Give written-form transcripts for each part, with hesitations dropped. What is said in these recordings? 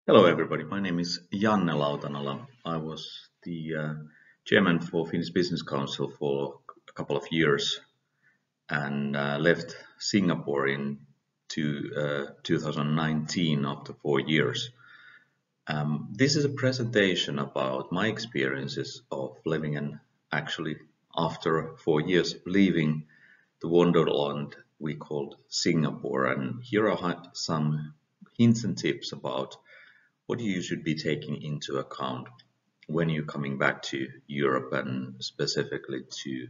Hello everybody, my name is Janne Lautanala. I was the chairman for Finnish Business Council for a couple of years and left Singapore in 2019 after 4 years. This is a presentation about my experiences of living and actually after 4 years leaving the Wonderland we called Singapore, and here are some hints and tips about what you should be taking into account when you're coming back to Europe and specifically to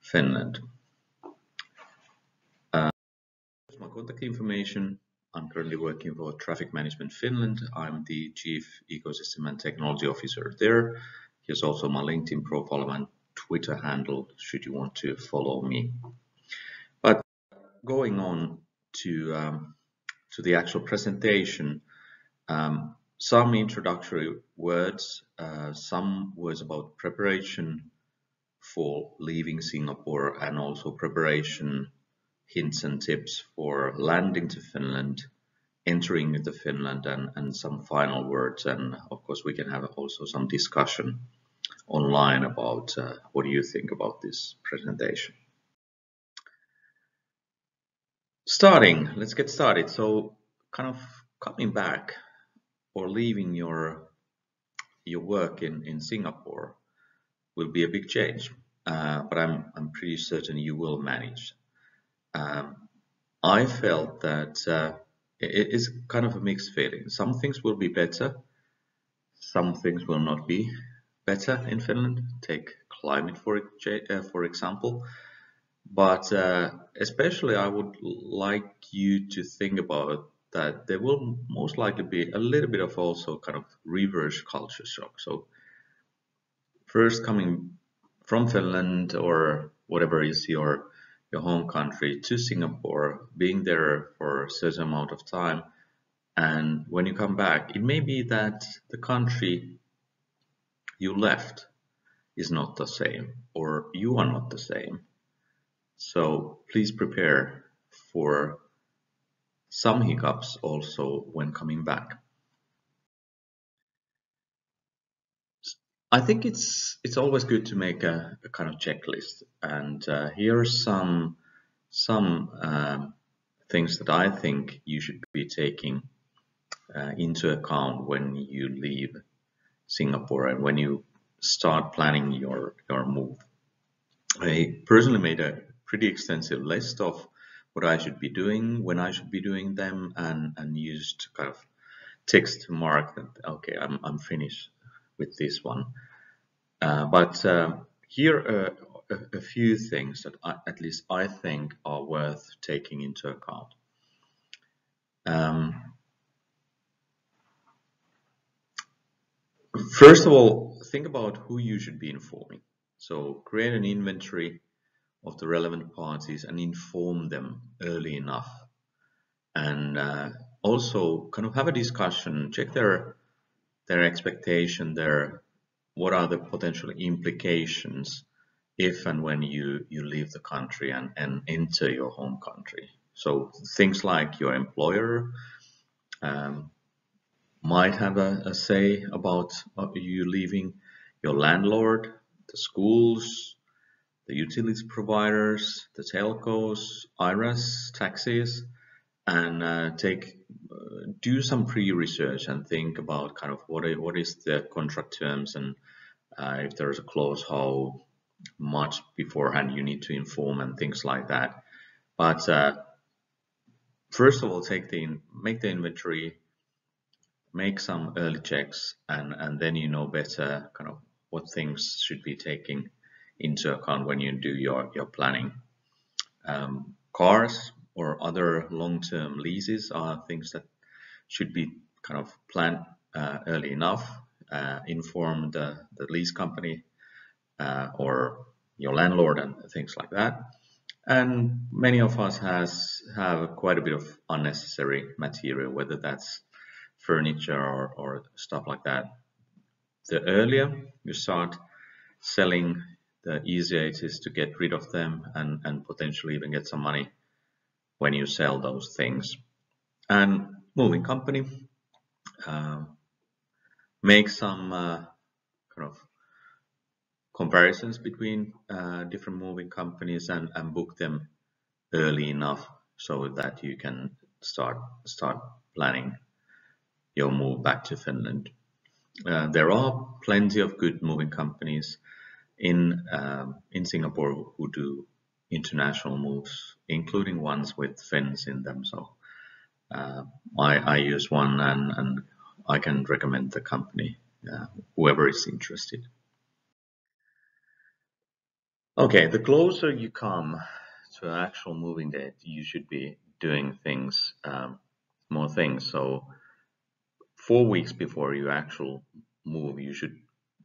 Finland. My contact information. I'm currently working for Traffic Management Finland. I'm the Chief Ecosystem and Technology Officer there. Here's also my LinkedIn profile and Twitter handle should you want to follow me. But going on to the actual presentation, some introductory words, some words about preparation for leaving Singapore and also preparation hints and tips for landing to Finland, entering into Finland, and some final words. And of course we can have also some discussion online about what do you think about this presentation. Let's get started. So kind of coming back or leaving your work in Singapore will be a big change, but I'm pretty certain you will manage. I felt that it is kind of a mixed feeling. Some things will be better, some things will not be better in Finland. Take climate for example. But especially I would like you to think about that there will most likely be a little bit of also kind of reverse culture shock. So first coming from Finland or whatever is your home country to Singapore, being there for a certain amount of time, and when you come back, it may be that the country you left is not the same or you are not the same. So please prepare for some hiccups also when coming back. I think it's always good to make a kind of checklist, and here are some things that I think you should be taking into account when you leave Singapore and when you start planning your move. I personally made a pretty extensive list of what I should be doing, when I should be doing them, and used kind of text to mark that okay, I'm finished with this one. But here are a few things that at least I think are worth taking into account. First of all, think about who you should be informing. So create an inventory of the relevant parties and inform them early enough. And also kind of have a discussion, check their expectation, what are the potential implications if and when you leave the country and enter your home country. So things like your employer might have a say about you leaving, your landlord, the schools, the utility providers, the telcos, IRAS, taxis, and do some pre-research and think about kind of what is the contract terms, and if there's a clause, how much beforehand you need to inform and things like that. But first of all, make the inventory, make some early checks, and then you know better kind of what things should be taken into account when you do your planning. Cars or other long-term leases are things that should be kind of planned early enough. Inform the lease company or your landlord and things like that. And many of us have quite a bit of unnecessary material, whether that's furniture or stuff like that. The earlier you start selling, the easier it is to get rid of them and potentially even get some money when you sell those things. And moving company, make some kind of comparisons between different moving companies and book them early enough so that you can start planning your move back to Finland. There are plenty of good moving companies in Singapore who do international moves, including ones with Finns in them. So I use one and I can recommend the company, whoever is interested. Okay, the closer you come to an actual moving date, you should be doing things, more things. So 4 weeks before your actual move, you should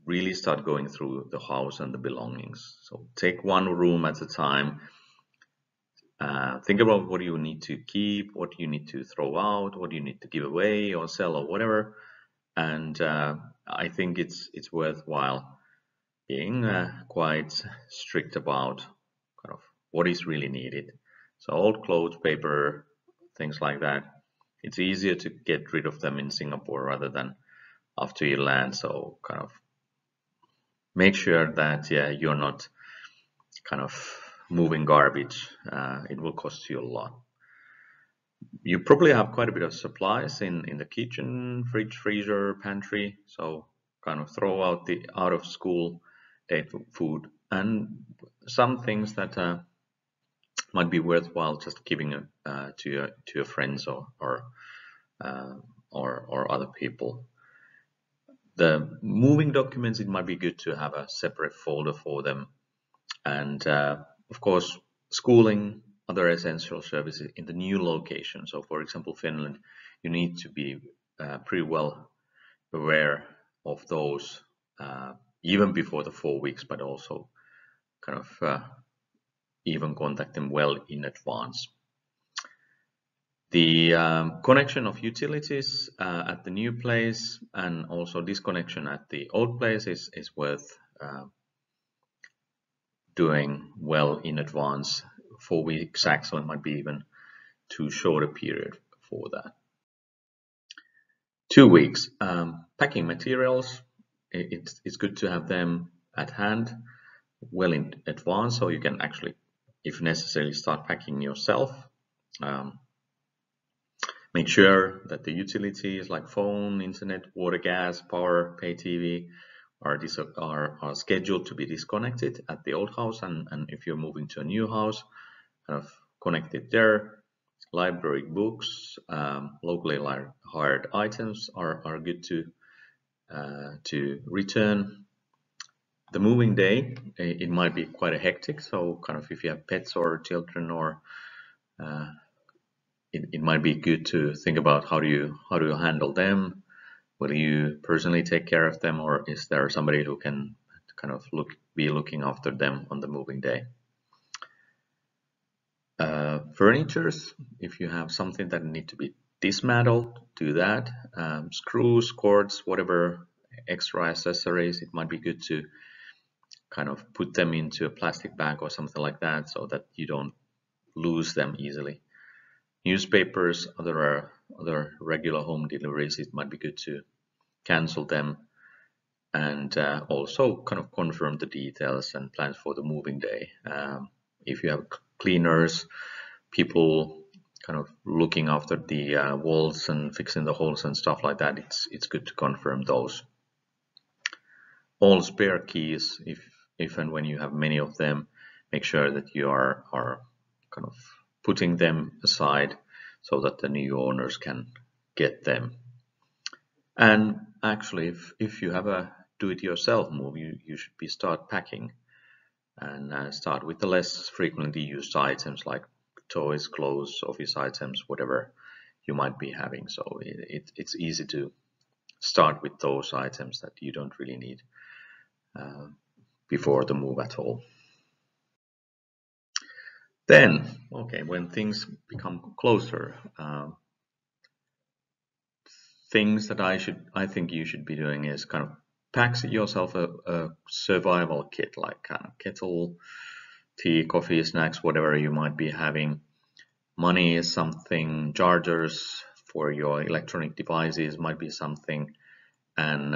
really start going through the house and the belongings. So take one room at a time. Think about what you need to keep, what you need to throw out, what you need to give away or sell or whatever. And I think it's worthwhile being quite strict about kind of what is really needed. So old clothes, paper, things like that. It's easier to get rid of them in Singapore rather than after you land. So kind of make sure that you're not kind of moving garbage. It will cost you a lot. You probably have quite a bit of supplies in the kitchen, fridge, freezer, pantry. So kind of throw out the out of school date food and some things that might be worthwhile just giving to your friends or other people. The moving documents, it might be good to have a separate folder for them, and of course schooling, other essential services in the new location. So for example, Finland, you need to be pretty well aware of those even before the 4 weeks, but also kind of even contact them well in advance. The connection of utilities at the new place and also disconnection at the old place is worth doing well in advance. 4 weeks actually might be even too short a period for that. 2 weeks. Packing materials, it's good to have them at hand well in advance so you can actually, if necessary, start packing yourself. Make sure that the utilities like phone, internet, water, gas, power, pay TV are scheduled to be disconnected at the old house, and if you're moving to a new house, kind of connect it there. Library books, locally hired items are good to return. The moving day, it might be quite a hectic, so kind of if you have pets or children, or it might be good to think about how do you handle them. Will you personally take care of them, or is there somebody who can kind of be looking after them on the moving day? Furnitures, if you have something that need to be dismantled, do that. Screws, cords, whatever extra accessories, it might be good to kind of put them into a plastic bag or something like that so that you don't lose them easily. Newspapers, other regular home deliveries, it might be good to cancel them, and also kind of confirm the details and plans for the moving day. If you have cleaners, people kind of looking after the walls and fixing the holes and stuff like that, it's good to confirm those. All spare keys, if and when you have many of them, make sure that you are kind of putting them aside so that the new owners can get them. And actually, if you have a do-it-yourself move, you should start packing and start with the less frequently used items like toys, clothes, office items, whatever you might be having. So it's easy to start with those items that you don't really need before the move at all. Then, okay, when things become closer, things that I think you should be doing is kind of pack yourself a survival kit, like kind of kettle, tea, coffee, snacks, whatever you might be having. Money is something, chargers, for your electronic devices might be something, and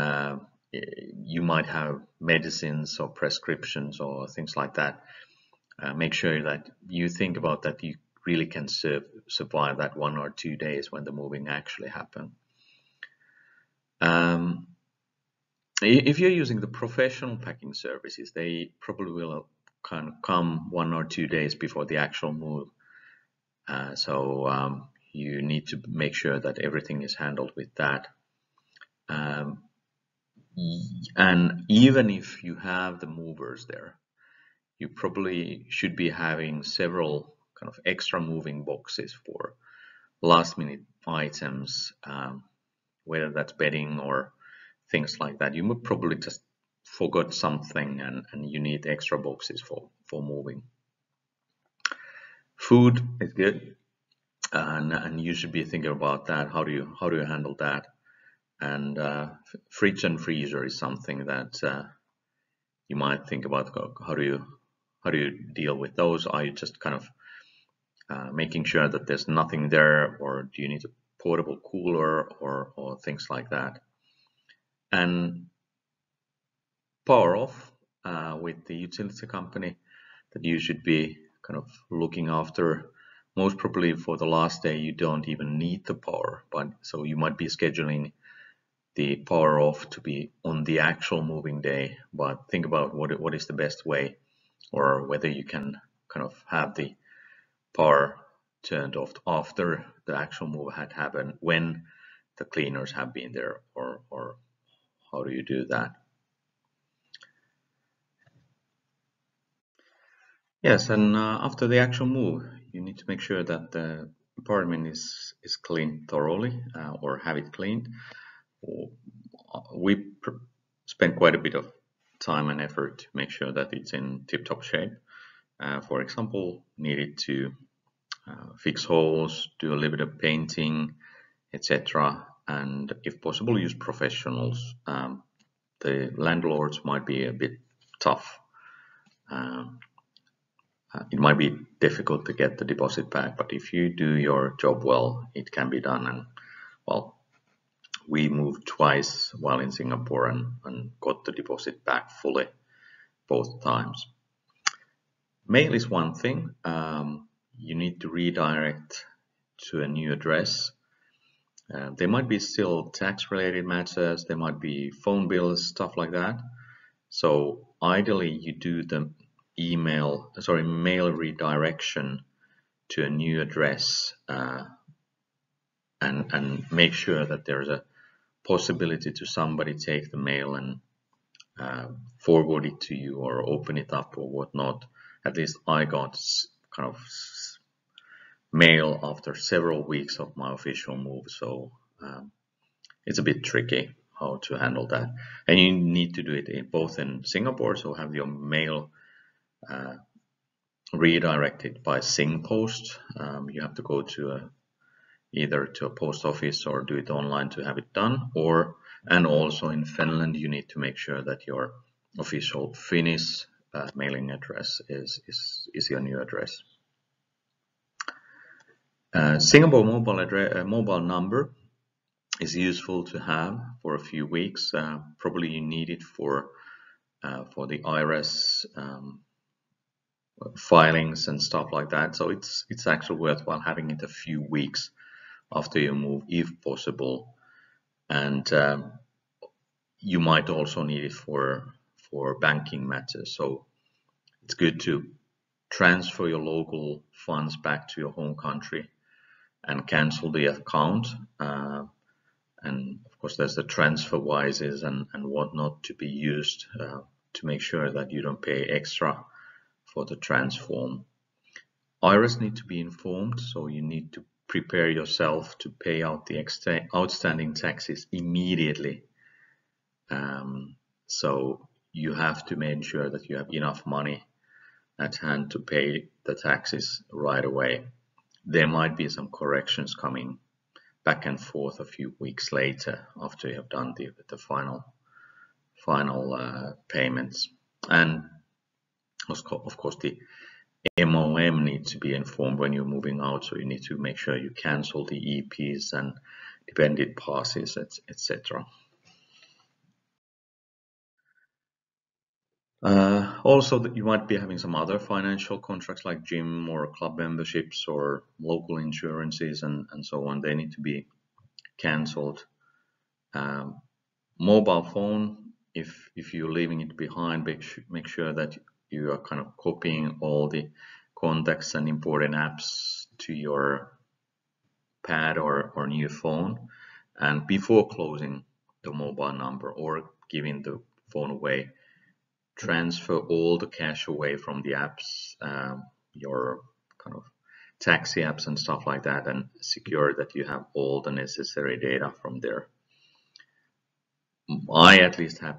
you might have medicines or prescriptions or things like that. Make sure that you think about that you really can survive that 1 or 2 days when the moving actually happens. If you're using the professional packing services, they probably will kind of come 1 or 2 days before the actual move. So you need to make sure that everything is handled with that. And even if you have the movers there, you probably should be having several kind of extra moving boxes for last minute items, whether that's bedding or things like that. You would probably just forgot something and you need extra boxes for moving. Food is good, and you should be thinking about that. How do you handle that? And fridge and freezer is something that you might think about. How do you deal with those? Are you just kind of making sure that there's nothing there, or do you need a portable cooler or things like that? And power off with the utility company, that you should be kind of looking after. Most probably for the last day you don't even need the power, but so you might be scheduling the power off to be on the actual moving day. But think about what is the best way, or whether you can kind of have the power turned off after the actual move had happened, when the cleaners have been there, or how do you do that? Yes, and after the actual move, you need to make sure that the apartment is cleaned thoroughly, or have it cleaned. We spend quite a bit of time and effort to make sure that it's in tip-top shape. For example, needed to fix holes, do a little bit of painting, etc. And if possible, use professionals. The landlords might be a bit tough. It might be difficult to get the deposit back, but if you do your job well, it can be done. And well, we moved twice while in Singapore and got the deposit back fully both times. Mail is one thing. You need to redirect to a new address. There might be still tax-related matters. There might be phone bills, stuff like that. So ideally, you do the mail redirection to a new address, and make sure that there's a possibility to somebody take the mail and forward it to you or open it up or whatnot. At least I got kind of mail after several weeks of my official move, so it's a bit tricky how to handle that. And you need to do it both in Singapore, so have your mail redirected by SingPost. You have to go to either to a post office or do it online to have it done, and also in Finland you need to make sure that your official Finnish mailing address is your new address. Singapore mobile number is useful to have for a few weeks. Probably you need it for the IRS filings and stuff like that. So it's actually worthwhile having it a few weeks after you move, if possible. And you might also need it for banking matters. So it's good to transfer your local funds back to your home country and cancel the account. And of course, there's the TransferWises and whatnot to be used to make sure that you don't pay extra for the transform. IRS need to be informed, so you need to prepare yourself to pay out the outstanding taxes immediately. So you have to make sure that you have enough money at hand to pay the taxes right away. There might be some corrections coming back and forth a few weeks later after you have done the final payments. And of course the MOM needs to be informed when you're moving out, so you need to make sure you cancel the EPs and dependent passes, etc. Also, that you might be having some other financial contracts like gym or club memberships or local insurances and so on. They need to be cancelled. Mobile phone, if you're leaving it behind, make sure that you are kind of copying all the contacts and important apps to your pad or new phone. And before closing the mobile number or giving the phone away, transfer all the cash away from the apps, your kind of taxi apps and stuff like that, and secure that you have all the necessary data from there. I at least have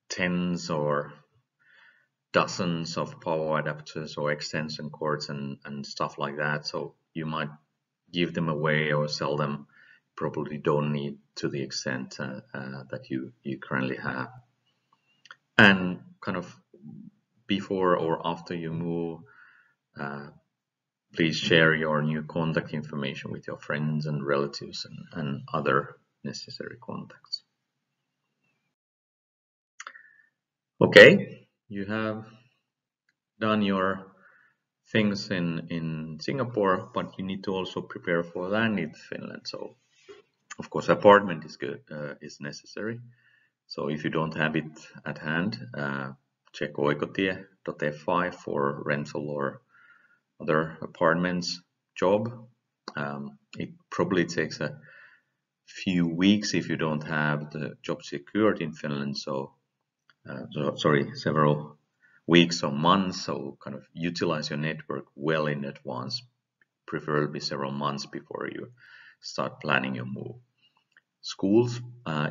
tens or dozens of power adapters or extension cords and stuff like that, so you might give them away or sell them. Probably don't need to the extent that you currently have. And kind of before or after you move, please share your new contact information with your friends and relatives and other necessary contacts. Okay, you have done your things in Singapore, but you need to also prepare for landing in Finland. So, of course, apartment is good, is necessary. So if you don't have it at hand, check oikotie.fi for rental or other apartments job. It probably takes a few weeks if you don't have the job secured in Finland. Several weeks or months. So kind of utilize your network well in advance, preferably several months before you start planning your move. Schools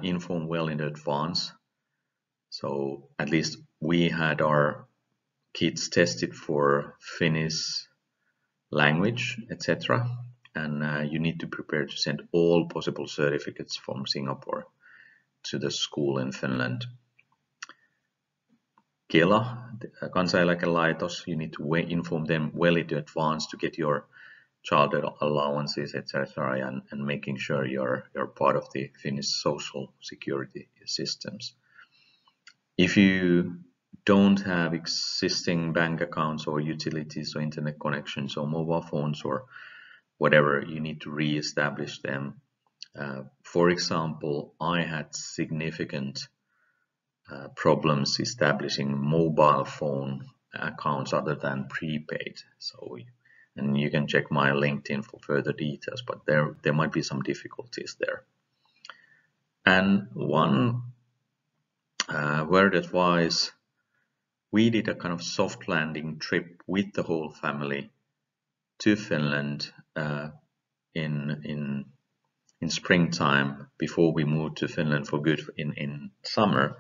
inform well in advance. So at least we had our kids tested for Finnish language, etc. And you need to prepare to send all possible certificates from Singapore to the school in Finland. Kela, Kansaneläkelaitos, you need to inform them well in advance to get your child allowances, etc., and making sure you're part of the Finnish social security systems. If you don't have existing bank accounts or utilities or internet connections or mobile phones or whatever, you need to re-establish them. For example, I had significant problems establishing mobile phone accounts other than prepaid. And you can check my LinkedIn for further details, but there might be some difficulties there. And one word advice, we did a kind of soft landing trip with the whole family to Finland in springtime before we moved to Finland for good in summer.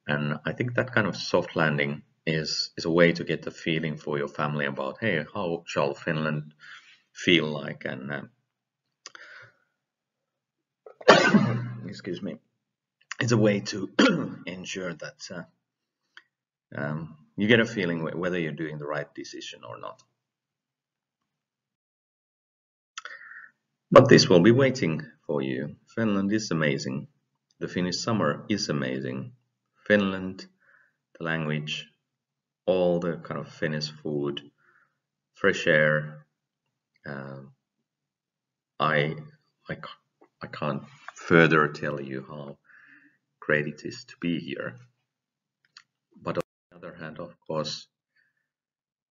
And I think that kind of soft landing is a way to get the feeling for your family about, hey, how shall Finland feel like? And excuse me, it's a way to ensure that you get a feeling whether you're doing the right decision or not. But this will be waiting for you. Finland is amazing. The Finnish summer is amazing. Finland, the language, all the kind of Finnish food, fresh air. I can't further tell you how great it is to be here. But on the other hand, of course,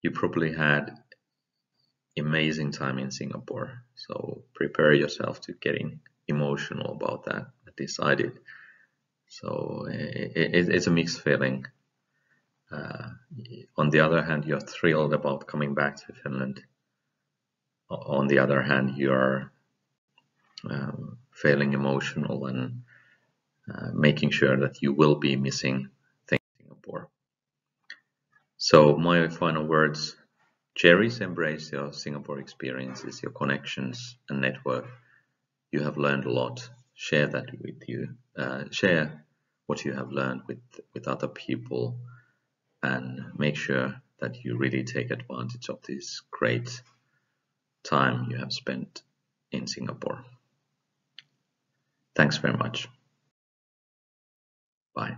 you probably had amazing time in Singapore. So prepare yourself to getting emotional about that, at least I did. So it's a mixed feeling. On the other hand, you're thrilled about coming back to Finland. On the other hand, you are feeling emotional and making sure that you will be missing things in Singapore. So my final words, cherish, embrace your Singapore experiences, your connections and network. You have learned a lot. Share that with you. Share what you have learned with other people, and make sure that you really take advantage of this great time you have spent in Singapore. Thanks very much. Bye.